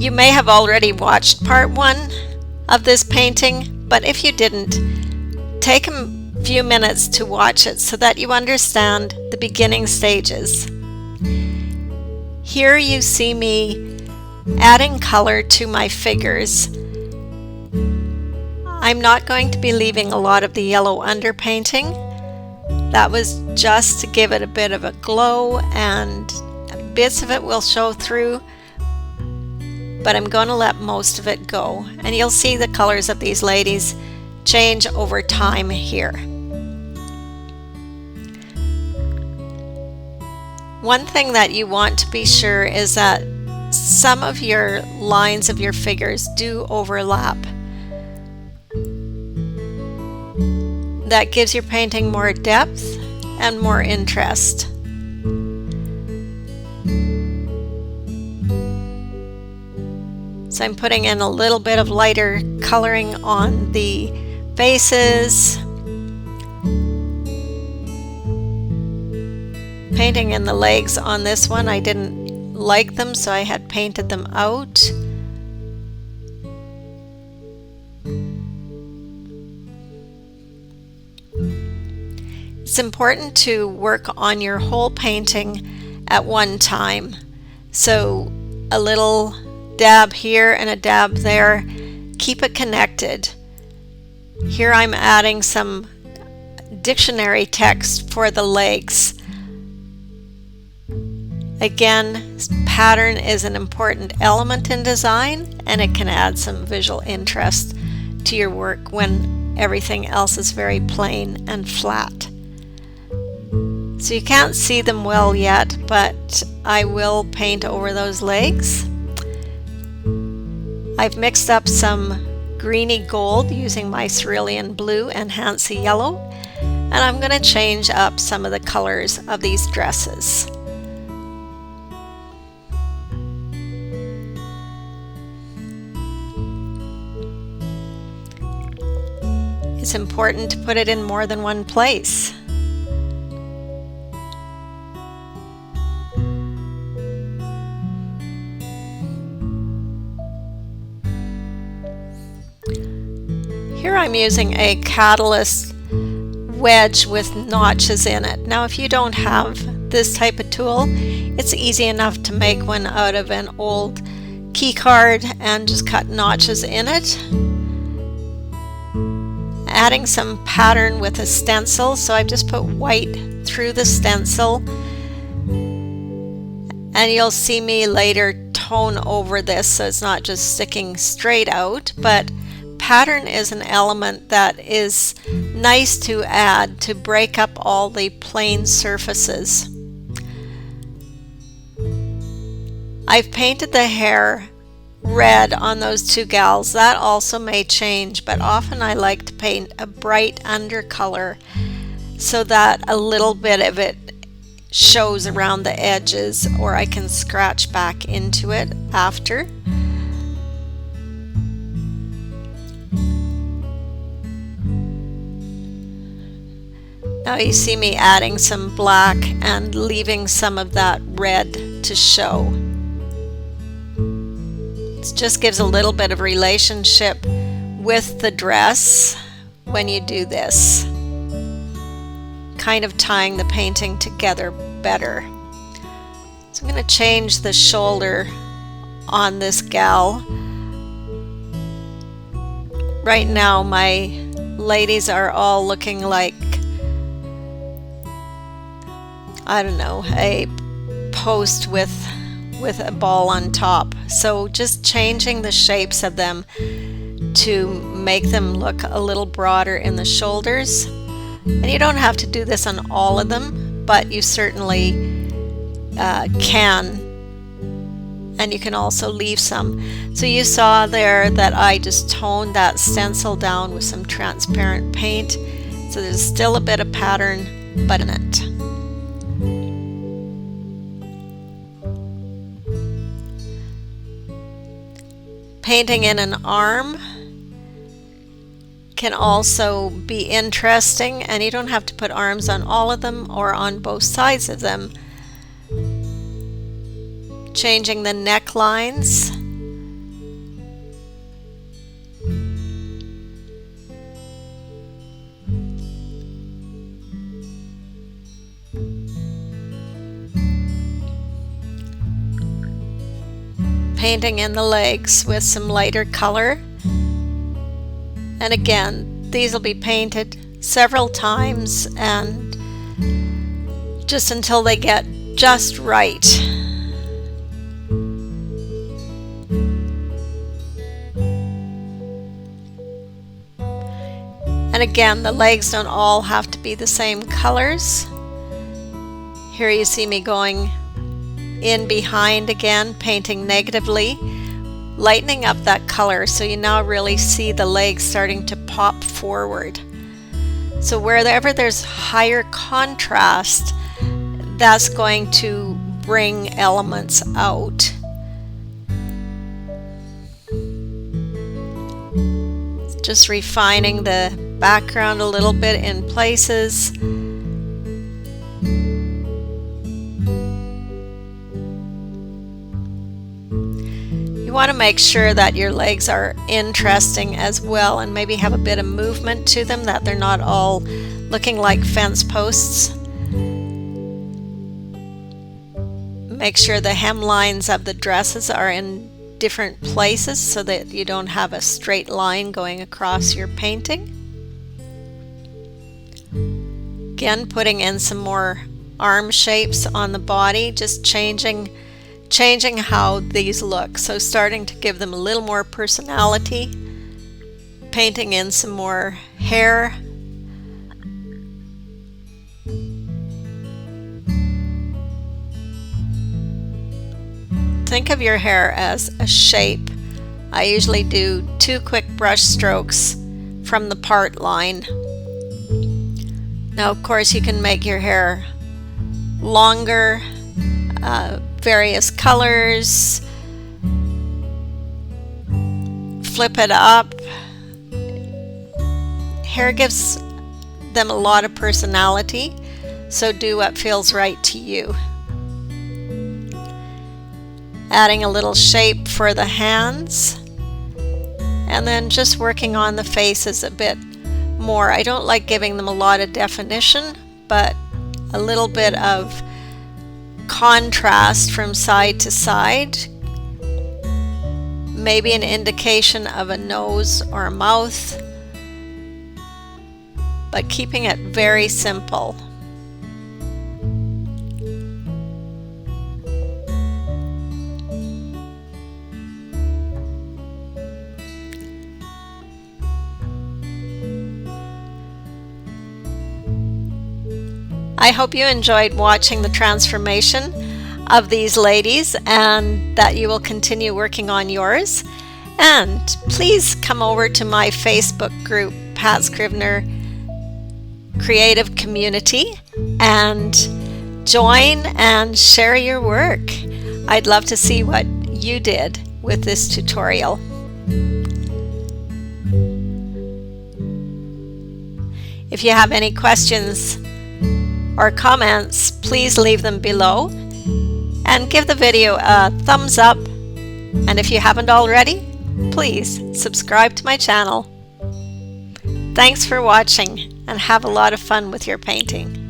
You may have already watched part 1 of this painting, but if you didn't, take a few minutes to watch it so that you understand the beginning stages. Here you see me adding color to my figures. I'm not going to be leaving a lot of the yellow underpainting. That was just to give it a bit of a glow, and bits of it will show through, but I'm going to let most of it go. And you'll see the colors of these ladies change over time here. One thing that you want to be sure is that some of your lines of your figures do overlap. That gives your painting more depth and more interest. So I'm putting in a little bit of lighter coloring on the faces. Painting in the legs on this one, I didn't like them, so I had painted them out. It's important to work on your whole painting at one time. So a little dab here and a dab there. Keep it connected. Here I'm adding some dictionary text for the legs. Again, pattern is an important element in design, and it can add some visual interest to your work when everything else is very plain and flat. So you can't see them well yet, but I will paint over those legs. I've mixed up some greeny gold using my cerulean blue and Hansa yellow, and I'm going to change up some of the colors of these dresses. It's important to put it in more than one place. Here I'm using a catalyst wedge with notches in it. Now if you don't have this type of tool, it's easy enough to make one out of an old key card and just cut notches in it. Adding some pattern with a stencil, so I've just put white through the stencil, and you'll see me later tone over this so it's not just sticking straight out, but pattern is an element that is nice to add to break up all the plain surfaces. I've painted the hair red on those two gals. That also may change, but often I like to paint a bright undercolor so that a little bit of it shows around the edges, or I can scratch back into it after. Now you see me adding some black and leaving some of that red to show. It just gives a little bit of relationship with the dress when you do this, kind of tying the painting together better. So I'm going to change the shoulder on this gal. Right now my ladies are all looking like, I don't know, a post with a ball on top. So just changing the shapes of them to make them look a little broader in the shoulders. And you don't have to do this on all of them, but you certainly can. And you can also leave some. So you saw there that I just toned that stencil down with some transparent paint. So there's still a bit of pattern, but in it. Painting in an arm can also be interesting, and you don't have to put arms on all of them or on both sides of them. Changing the necklines painting in the legs with some lighter color. And again, these will be painted several times and just until they get just right. And again, the legs don't all have to be the same colors. Here you see me going in behind again, painting negatively, lightening up that color so you now really see the legs starting to pop forward. So wherever there's higher contrast, that's going to bring elements out. Just refining the background a little bit in places. You want to make sure that your legs are interesting as well and maybe have a bit of movement to them, that they're not all looking like fence posts. Make sure the hemlines of the dresses are in different places so that you don't have a straight line going across your painting. Again, putting in some more arm shapes on the body, just changing how these look. So starting to give them a little more personality, painting in some more hair. Think of your hair as a shape. I usually do 2 quick brush strokes from the part line. Now, of course, you can make your hair longer, various colors, flip it up. Hair gives them a lot of personality, so do what feels right to you. Adding a little shape for the hands, and then just working on the faces a bit more. I don't like giving them a lot of definition, but a little bit of contrast from side to side, maybe an indication of a nose or a mouth, but keeping it very simple. I hope you enjoyed watching the transformation of these ladies and that you will continue working on yours. And please come over to my Facebook group, Pat Scrivener Creative Community, and join and share your work. I'd love to see what you did with this tutorial. If you have any questions or comments, please leave them below and give the video a thumbs up. And if you haven't already, please subscribe to my channel. Thanks for watching and have a lot of fun with your painting.